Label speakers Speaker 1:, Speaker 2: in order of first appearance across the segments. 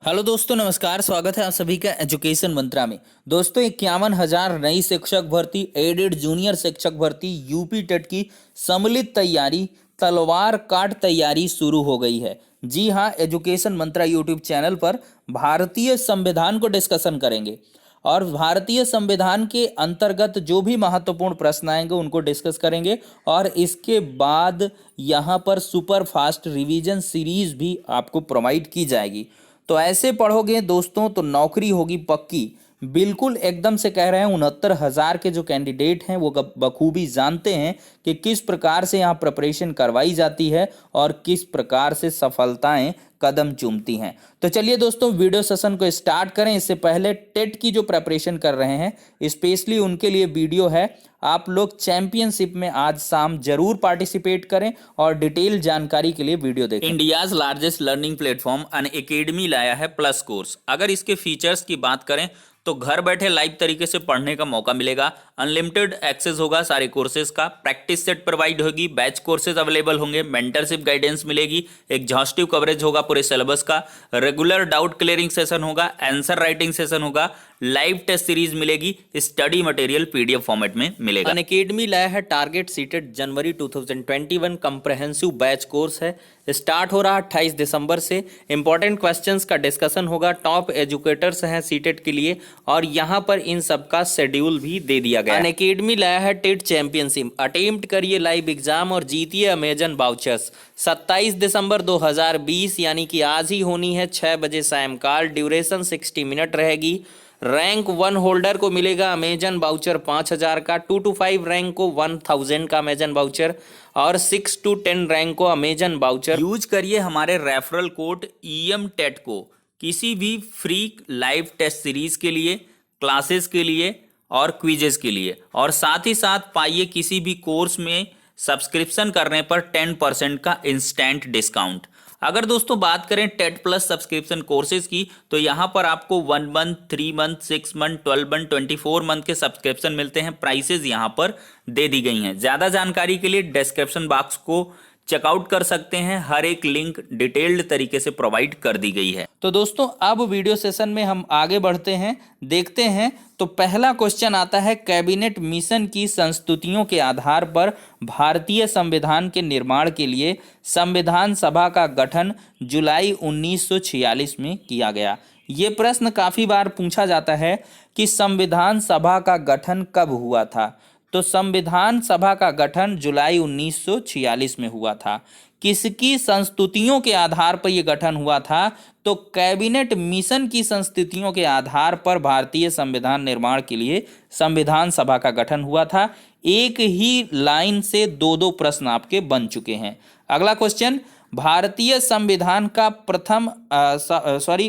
Speaker 1: Hello दोस्तों, नमस्कार। स्वागत है आप सभी का एजुकेशन मंत्रा में। दोस्तों, 51,000 नई शिक्षक भर्ती, एडेड जूनियर शिक्षक भर्ती, यूपी टेट की सम्मिलित तैयारी, तलवार काट तैयारी शुरू हो गई है। जी हाँ, एजुकेशन मंत्रा यूट्यूब चैनल पर भारतीय संविधान को डिस्कशन करेंगे और भारतीय संविधान के अंतर्गत जो भी महत्वपूर्ण प्रश्न आएंगे उनको डिस्कस करेंगे। और इसके बाद यहाँ पर सुपर फास्ट रिवीजन सीरीज भी आपको प्रोवाइड की जाएगी। तो ऐसे पढ़ोगे दोस्तों तो नौकरी होगी पक्की। बिल्कुल एकदम से कह रहे हैं। 69,000 के जो कैंडिडेट हैं वो बखूबी जानते हैं कि किस प्रकार से यहाँ प्रिपरेशन करवाई जाती है और किस प्रकार से सफलताएं कदम चूमती हैं। तो चलिए दोस्तों, वीडियो सेशन को स्टार्ट करें। इससे पहले टेट की जो प्रिपरेशन कर रहे हैं स्पेशली उनके लिए वीडियो है। आप लोग चैंपियनशिप में आज शाम जरूर पार्टिसिपेट करें और डिटेल जानकारी के लिए वीडियो देखें। India's largest learning platform Unacademy लाया है प्लस कोर्स। अगर इसके फीचर्स की बात करें तो घर बैठे लाइव तरीके से पढ़ने का मौका मिलेगा, अनलिमिटेड एक्सेस होगा सारे कोर्सेज का, प्रैक्टिस सेट प्रोवाइड होगी, बैच कोर्सेज अवेलेबल होंगे, मेंटरशिप गाइडेंस मिलेगी, एग्जॉस्टिव कवरेज होगा पूरे सिलेबस का, रेगुलर डाउट क्लियरिंग सेशन होगा, आंसर राइटिंग सेशन होगा, लाइव टेस्ट सीरीज मिलेगी, स्टडी मटेरियल पीडीएफ फॉर्मेट में मिलेगा। अनअकैडमी लाया है टारगेट सीटेड जनवरी 2021 कंप्रहेंसिव बैच कोर्स है। स्टार्ट हो रहा 28 दिसंबर से। इंपॉर्टेंट क्वेश्चंस का डिस्कशन होगा, टॉप एजुकेटर्स हैं सीटेट के लिए और यहाँ पर इन सब का शेड्यूल भी दे दिया गया। अनअकैडमी लाया है टेट चैंपियनशिप। अटेम्प्ट करिए लाइव एग्जाम और जीतिए अमेजन वाउचर्स। 27 दिसंबर 2020 यानी कि आज ही होनी है 6 बजे सायंकाल। ड्यूरेशन 60 मिनट रहेगी। रैंक 1 होल्डर को मिलेगा अमेजन वाउचर 5,000 का, 2 to 5 रैंक को 1,000 का अमेजन वाउचर और 6 to 10 रैंक को अमेजन वाउचर। यूज करिए हमारे रेफरल कोड EM टेट को किसी भी फ्री लाइव टेस्ट सीरीज के लिए, क्लासेस के लिए और क्विजेस के लिए, और साथ ही साथ पाइए किसी भी कोर्स में सब्सक्रिप्शन करने पर 10% का इंस्टेंट डिस्काउंट। अगर दोस्तों बात करें टेट प्लस सब्सक्रिप्शन कोर्सेज की तो यहाँ पर आपको 1 month, 3 month, 6 month, 12 month, 24 month के सब्सक्रिप्शन मिलते हैं। प्राइसेज यहाँ पर दे दी गई हैं। ज़्यादा जानकारी के लिए डिस्क्रिप्शन बॉक्स को चेकआउट कर सकते हैं। हर एक लिंक डिटेल्ड तरीके से प्रोवाइड कर दी गई है। तो दोस्तों अब वीडियो सेशन में हम आगे बढ़ते हैं, देखते हैं। तो पहला क्वेश्चन आता है, कैबिनेट मिशन की संस्तुतियों के आधार पर भारतीय संविधान के निर्माण के लिए संविधान सभा का गठन जुलाई 1946 में किया गया। ये प्रश्न काफी बार पूछा जाता है कि संविधान सभा का गठन कब हुआ था। तो संविधान सभा का गठन जुलाई 1946 में हुआ था। किसकी संस्तुतियों के आधार पर यह गठन हुआ था? तो कैबिनेट मिशन की संस्तुतियों के आधार पर भारतीय संविधान निर्माण के लिए संविधान सभा का गठन हुआ था। एक ही लाइन से दो दो प्रश्न आपके बन चुके हैं। अगला क्वेश्चन, भारतीय संविधान का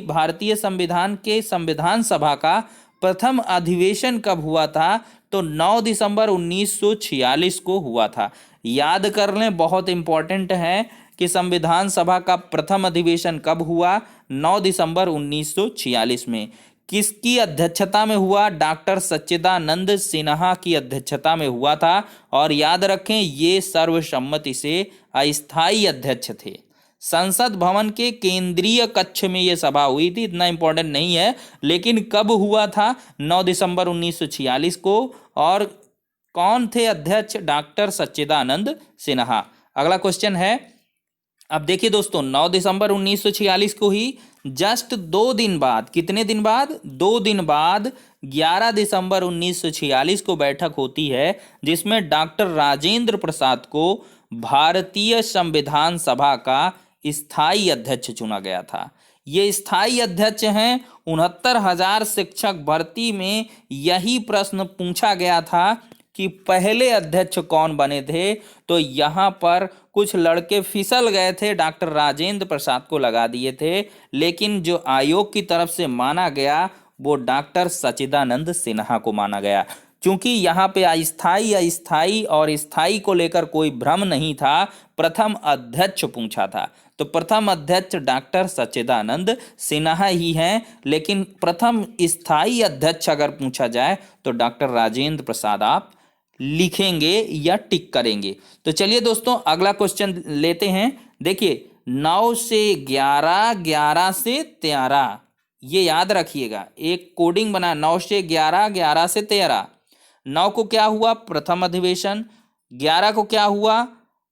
Speaker 1: भारतीय संविधान के संविधान सभा का प्रथम अधिवेशन कब हुआ था? तो 9 दिसंबर 1946 को हुआ था। याद कर लें, बहुत इंपॉर्टेंट है कि संविधान सभा का प्रथम अधिवेशन कब हुआ? 9 दिसंबर 1946 में। किसकी अध्यक्षता में हुआ? डॉक्टर सच्चिदानंद सिन्हा की अध्यक्षता में हुआ था। और याद रखें, ये सर्वसम्मति से अस्थायी अध्यक्ष थे। संसद भवन के केंद्रीय कक्ष में यह सभा हुई थी। इतना इंपॉर्टेंट नहीं है, लेकिन कब हुआ था? 9 दिसंबर 1946 को। और कौन थे अध्यक्ष? डॉक्टर सच्चिदानंद सिन्हा। अगला क्वेश्चन है, अब देखिए दोस्तों, 9 दिसंबर 1946 को ही जस्ट 2 दिन बाद, कितने दिन बाद? 2 दिन बाद 11 दिसंबर 1946 को बैठक होती है जिसमें डॉक्टर राजेंद्र प्रसाद को भारतीय संविधान सभा का स्थायी अध्यक्ष चुना गया था। ये स्थायी अध्यक्ष हैं। 69,000 शिक्षक भर्ती में यही प्रश्न पूछा गया था कि पहले अध्यक्ष कौन बने थे। तो यहाँ पर कुछ लड़के फिसल गए थे, डॉक्टर राजेंद्र प्रसाद को लगा दिए थे, लेकिन जो आयोग की तरफ से माना गया वो डॉक्टर सच्चिदानंद सिन्हा को माना गया। क्योंकि यहाँ पे अस्थाई और स्थायी को लेकर कोई भ्रम नहीं था, प्रथम अध्यक्ष पूछा था। तो प्रथम अध्यक्ष डॉक्टर सच्चिदानंद सिन्हा ही हैं, लेकिन प्रथम स्थायी अध्यक्ष अगर पूछा जाए तो डॉक्टर राजेंद्र प्रसाद आप लिखेंगे या टिक करेंगे। तो चलिए दोस्तों अगला क्वेश्चन लेते हैं। देखिए 9 से 11, 11 से 13, ये याद रखिएगा, एक कोडिंग बना, 9 से 11, 11 से 13। 9 को क्या हुआ, प्रथम अधिवेशन। 11 को क्या हुआ,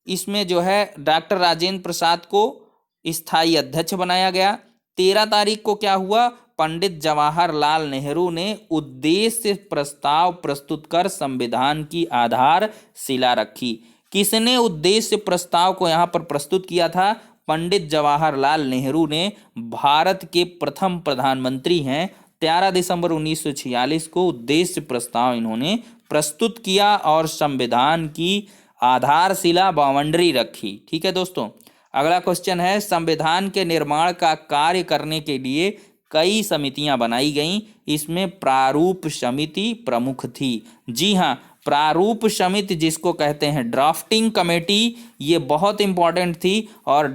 Speaker 1: इसमें जो है डॉक्टर राजेंद्र प्रसाद को स्थायी अध्यक्ष बनाया गया। 13 तारीख को क्या हुआ, पंडित जवाहरलाल नेहरू ने उद्देश्य प्रस्ताव प्रस्तुत कर संविधान की आधारशिला रखी। किसने उद्देश्य प्रस्ताव को यहाँ पर प्रस्तुत किया था, पंडित जवाहरलाल नेहरू ने, भारत के प्रथम प्रधानमंत्री हैं। 13 दिसंबर 1946 को उद्देश्य प्रस्ताव इन्होंने प्रस्तुत किया और संविधान की आधारशिला बाउंड्री रखी। ठीक है दोस्तों, अगला क्वेश्चन है, संविधान के निर्माण का कार्य करने के लिए कई समितियां बनाई गईं, इसमें प्रारूप समिति प्रमुख थी। जी हाँ, प्रारूप समिति जिसको कहते हैं ड्राफ्टिंग कमेटी, ये बहुत इंपॉर्टेंट थी और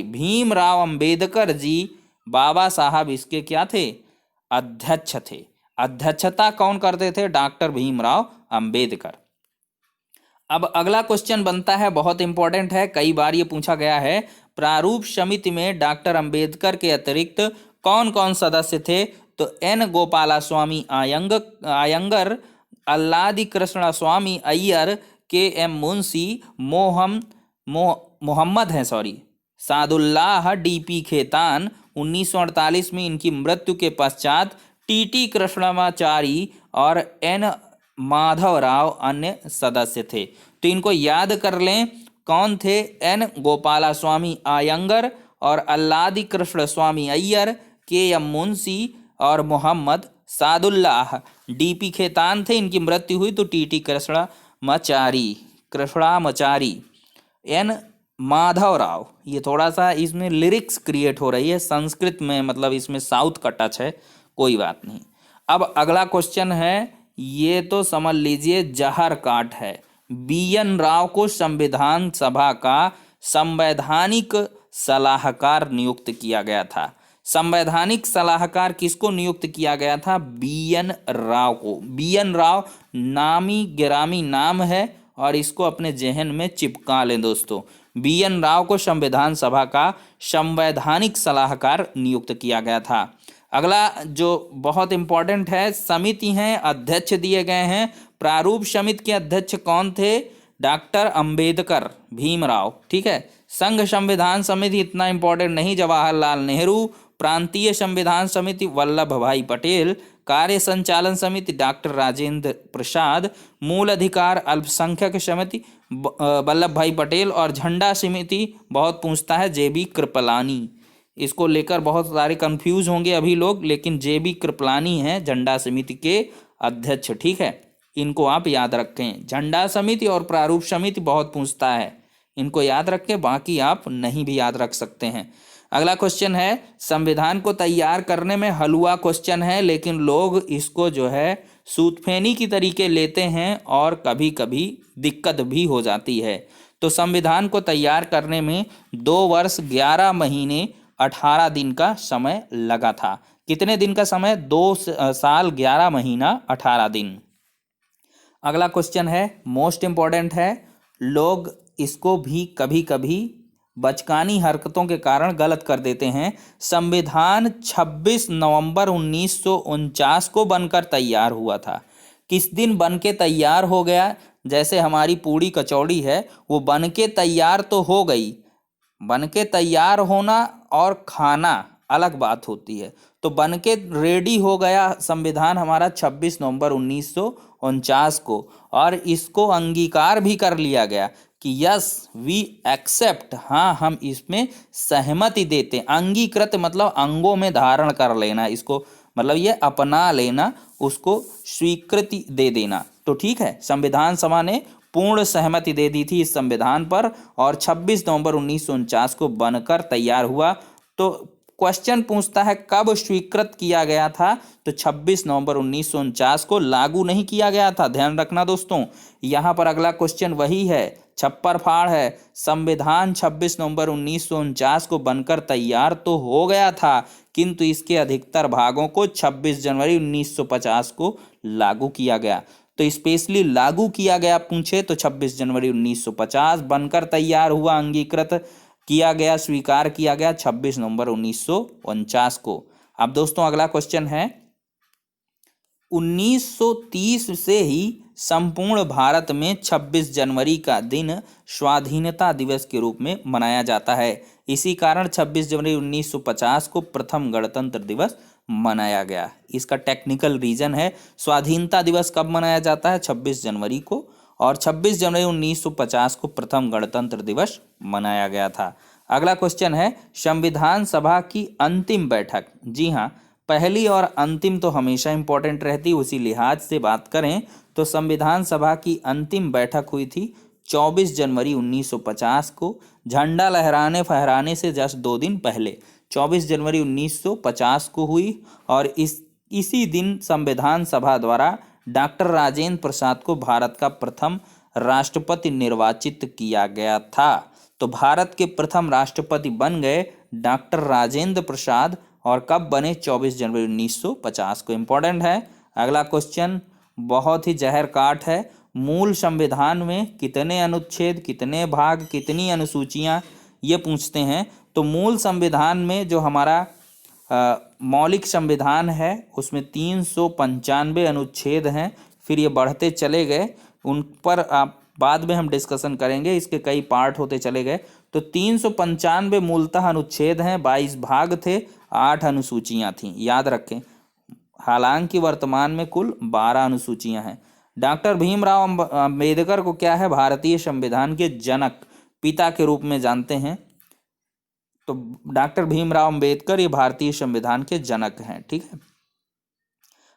Speaker 1: भीमराव अंबेडकर जी, बाबा साहब इसके क्या थे, अध्यक्ष थे। अध्यक्षता कौन करते थे, डॉक्टर भीमराव अंबेडकर। अब अगला क्वेश्चन बनता है, बहुत इंपॉर्टेंट है, कई बार ये पूछा गया है, प्रारूप समिति में डॉक्टर अंबेडकर के अतिरिक्त कौन कौन सदस्य थे, तो एन गोपालास्वामी अयंगर, अल्लादी कृष्ण स्वामी अय्यर, के एम मुंशी, मोहम्मद हैं सादुल्लाह, डीपी खेतान। 1948 में इनकी मृत्यु के पश्चात टीटी कृष्णमाचारी और एन माधवराव अन्य सदस्य थे। तो इनको याद कर लें, कौन थे, एन गोपालास्वामी अयंगर और अल्लादी कृष्ण स्वामी अय्यर, के एम मुंशी और मोहम्मद सादुल्लाह। डीपी खेतान थे, इनकी मृत्यु हुई तो टीटी कृष्णामाचारी। एन माधवराव, ये थोड़ा सा इसमें लिरिक्स क्रिएट हो रही है संस्कृत में, मतलब इसमें साउथ का टच है, कोई बात नहीं। अब अगला क्वेश्चन है, ये तो समझ लीजिए जहर काट है। BN राव को संविधान सभा का संवैधानिक सलाहकार नियुक्त किया गया था। संवैधानिक सलाहकार किसको नियुक्त किया गया था, BN राव को। BN राव नामी गिरामी नाम है और इसको अपने जहन में चिपका लें दोस्तों। BN राव को संविधान सभा का संवैधानिक सलाहकार नियुक्त किया गया था। अगला जो बहुत इंपॉर्टेंट है, समिति हैं, अध्यक्ष दिए गए हैं। प्रारूप समिति के अध्यक्ष कौन थे, डॉक्टर अंबेडकर भीमराव। ठीक है, संघ संविधान समिति इतना इंपॉर्टेंट नहीं, जवाहरलाल नेहरू। प्रांतीय संविधान समिति वल्लभ भाई पटेल। कार्य संचालन समिति डॉक्टर राजेंद्र प्रसाद। मूल अधिकार अल्पसंख्यक समिति वल्लभ भाई पटेल। और झंडा समिति बहुत पूछता है, JB कृपलानी। इसको लेकर बहुत सारे कंफ्यूज होंगे अभी लोग, लेकिन JB कृपलानी हैं झंडा समिति के अध्यक्ष। ठीक है, इनको आप याद रखें। झंडा समिति और प्रारूप समिति बहुत पूछता है, इनको याद रखें, बाकी आप नहीं भी याद रख सकते हैं। अगला क्वेश्चन है, संविधान को तैयार करने में हलवा क्वेश्चन है, लेकिन लोग इसको जो है सूतफेनी की तरीके लेते हैं और कभी कभी दिक्कत भी हो जाती है। तो संविधान को तैयार करने में 2 वर्ष 11 महीने 18 दिन का समय लगा था। कितने दिन का समय, 2 साल 11 महीना 18 दिन। अगला क्वेश्चन है, मोस्ट इंपॉर्टेंट है, लोग इसको भी कभी कभी बचकानी हरकतों के कारण गलत कर देते हैं। संविधान 26 नवंबर 1949 को बनकर तैयार हुआ था। किस दिन बन के तैयार हो गया, जैसे हमारी पूड़ी कचौड़ी है, वो बन के तैयार तो हो गई, बन के तैयार होना और खाना अलग बात होती है। तो बन के रेडी हो गया संविधान हमारा 26 नवंबर 1949 को, और इसको अंगीकार भी कर लिया गया कि यस वी एक्सेप्ट, हाँ हम इसमें सहमति देते। अंगीकृत मतलब अंगों में धारण कर लेना, इसको मतलब ये अपना लेना, उसको स्वीकृति दे देना। तो ठीक है, संविधान सभा ने पूर्ण सहमति दे दी थी इस संविधान पर, और 26 नवंबर 1949 को बनकर तैयार हुआ। तो क्वेश्चन पूछता है कब स्वीकृत किया गया था, तो 26 नवंबर 1949 को, लागू नहीं किया गया था, ध्यान रखना दोस्तों। यहाँ पर अगला क्वेश्चन वही है, छप्पर फाड़ है। संविधान 26 नवंबर 1949 को बनकर तैयार तो हो गया था, किंतु इसके अधिकतर भागों को 26 जनवरी 1950 को लागू किया गया। तो स्पेशली लागू किया गया पूछे तो 26 जनवरी 1950, बनकर तैयार हुआ अंगीकृत किया गया स्वीकार किया गया 26 नवंबर 1949 को। अब दोस्तों अगला क्वेश्चन है, 1930 से ही संपूर्ण भारत में 26 जनवरी का दिन स्वाधीनता दिवस के रूप में मनाया जाता है। इसी कारण 26 जनवरी 1950 को प्रथम गणतंत्र दिवस मनाया गया। इसका टेक्निकल रीजन है, स्वाधीनता दिवस कब मनाया जाता है? 26 जनवरी को, और 26 जनवरी 1950 को प्रथम गणतंत्र दिवस मनाया गया था। अगला क्वेश्चन है, संविधान सभा की अंतिम बैठक। जी हाँ, पहली और अंतिम तो हमेशा इंपॉर्टेंट रहती, उसी लिहाज से बात करें तो संविधान सभा की अंतिम बैठक हुई थी 24 जनवरी 1950 को, झंडा लहराने फहराने से जस्ट 2 दिन पहले 24 जनवरी 1950 को हुई। और इसी दिन संविधान सभा द्वारा डॉक्टर राजेंद्र प्रसाद को भारत का प्रथम राष्ट्रपति निर्वाचित किया गया था। तो भारत के प्रथम राष्ट्रपति बन गए डॉक्टर राजेंद्र प्रसाद, और कब बने? 24 जनवरी 1950 को। इंपॉर्टेंट है। अगला क्वेश्चन बहुत ही जहर काट है, मूल संविधान में कितने अनुच्छेद, कितने भाग, कितनी अनुसूचियां, ये पूछते हैं। तो मूल संविधान में जो हमारा मौलिक संविधान है उसमें 395 अनुच्छेद हैं, फिर ये बढ़ते चले गए, उन पर बाद में हम डिस्कशन करेंगे, इसके कई पार्ट होते चले गए। तो 395 मूलतः अनुच्छेद हैं, 22 भाग थे, 8 अनुसूचियां थीं, याद रखें। हालांकि वर्तमान में कुल 12 अनुसूचियां हैं। डॉक्टर भीमराव अंबेडकर को क्या है? भारतीय संविधान के जनक, पिता के रूप में जानते हैं। तो डॉक्टर भीमराव अंबेडकर ये भारतीय संविधान के जनक हैं। ठीक है,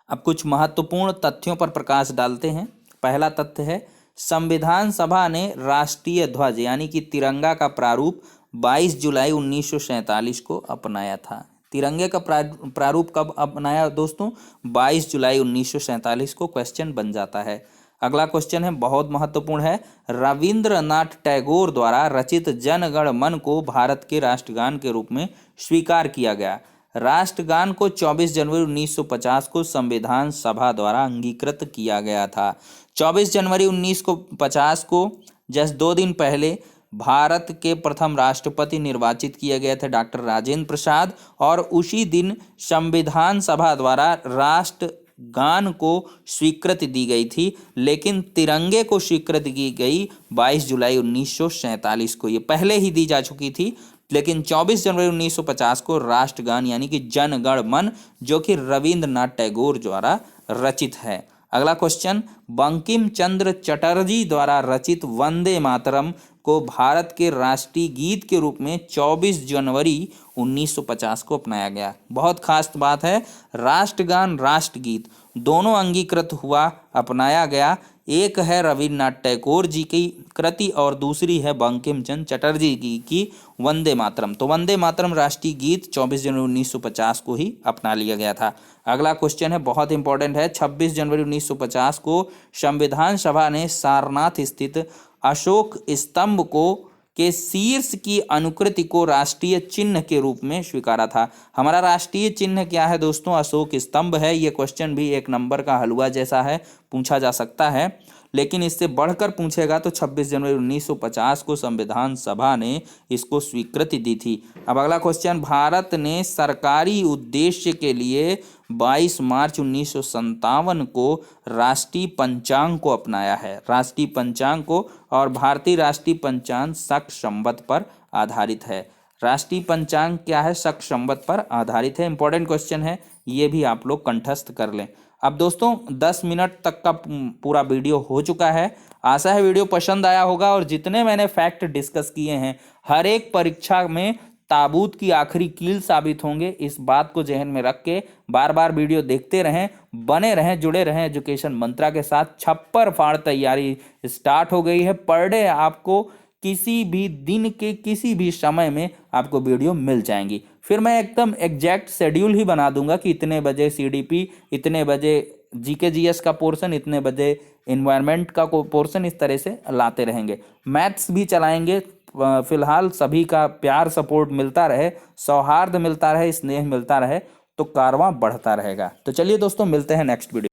Speaker 1: अब कुछ महत्वपूर्ण तथ्यों पर प्रकाश डालते हैं। पहला तथ्य है, संविधान सभा ने राष्ट्रीय ध्वज यानी कि तिरंगा का प्रारूप 22 जुलाई 1947 को अपनाया था। तिरंगे का प्रारूप कब अपनाया दोस्तों? 22 जुलाई 1947 को। क्वेश्चन बन जाता है। अगला क्वेश्चन है, बहुत महत्वपूर्ण है, रविंद्रनाथ टैगोर द्वारा रचित जन गण मन को भारत के राष्ट्रगान के रूप में स्वीकार किया गया। राष्ट्रगान को 24 जनवरी 1950 को संविधान सभा द्वारा अंगीकृत किया गया था। 24 जनवरी 1950 को जस्ट 2 दिन पहले भारत के प्रथम राष्ट्रपति निर्वाचित किए गए थे डॉक्टर राजेंद्र प्रसाद, और उसी दिन संविधान सभा द्वारा राष्ट्रगान को स्वीकृति दी गई थी, लेकिन तिरंगे को स्वीकृति की गई 22 जुलाई 1947 को। ये पहले ही दी जा चुकी थी, लेकिन 24 जनवरी 1950 को राष्ट्रगान यानी कि जन गण मन, जो कि रविंद्रनाथ टैगोर द्वारा रचित है। अगला क्वेश्चन, बंकिम चंद्र चटर्जी द्वारा रचित वंदे मातरम को भारत के राष्ट्रीय गीत के रूप में 24 जनवरी 1950 को अपनाया गया। बहुत खास बात है, राष्ट्रगान राष्ट्रगीत दोनों अंगीकृत हुआ, अपनाया गया। एक है रविन्द्रनाथ टैगोर जी की कृति और दूसरी है बंकिम चंद्र चटर्जी की वंदे मातरम। तो वंदे मातरम राष्ट्रीय गीत 24 जनवरी 1950 को ही अपना लिया गया था। अगला क्वेश्चन है, बहुत इंपॉर्टेंट है, 26 जनवरी 1950 को संविधान सभा ने सारनाथ स्थित अशोक स्तंभ को के शीर्ष की अनुकृति को राष्ट्रीय चिन्ह के रूप में स्वीकारा था। हमारा राष्ट्रीय चिन्ह क्या है दोस्तों? अशोक स्तंभ है। ये क्वेश्चन भी 1 नंबर का हलवा जैसा है, पूछा जा सकता है, लेकिन इससे बढ़कर पूछेगा तो 26 जनवरी 1950 को संविधान सभा ने इसको स्वीकृति दी थी। अब अगला क्वेश्चन, भारत ने सरकारी उद्देश्य के लिए 22 मार्च 1957 को राष्ट्रीय पंचांग को अपनाया है, राष्ट्रीय पंचांग को, और भारतीय राष्ट्रीय पंचांग शक संवत पर आधारित है। राष्ट्रीय पंचांग क्या है? शक संवत पर आधारित है। इंपॉर्टेंट क्वेश्चन है, ये भी आप लोग कंठस्थ कर लें। अब दोस्तों 10 मिनट तक का पूरा वीडियो हो चुका है। आशा है वीडियो पसंद आया होगा, और जितने मैंने फैक्ट डिस्कस किए हैं हर एक परीक्षा में ताबूत की आखिरी कील साबित होंगे। इस बात को जहन में रख के बार बार वीडियो देखते रहें, बने रहें, जुड़े रहें एजुकेशन मंत्रा के साथ। छप्पर फाड़ तैयारी स्टार्ट हो गई है। पर डे आपको किसी भी दिन के किसी भी समय में आपको वीडियो मिल जाएंगी। फिर मैं एकदम एग्जैक्ट शेड्यूल ही बना दूंगा कि इतने बजे सीडीपी, इतने बजे जीके जीएस का पोर्शन, इतने बजे एनवायरनमेंट का पोर्शन, इस तरह से लाते रहेंगे। मैथ्स भी चलाएंगे। फिलहाल सभी का प्यार सपोर्ट मिलता रहे, सौहार्द मिलता रहे, स्नेह मिलता रहे, तो कारवां बढ़ता रहेगा। तो चलिए दोस्तों, मिलते हैं नेक्स्ट वीडियो।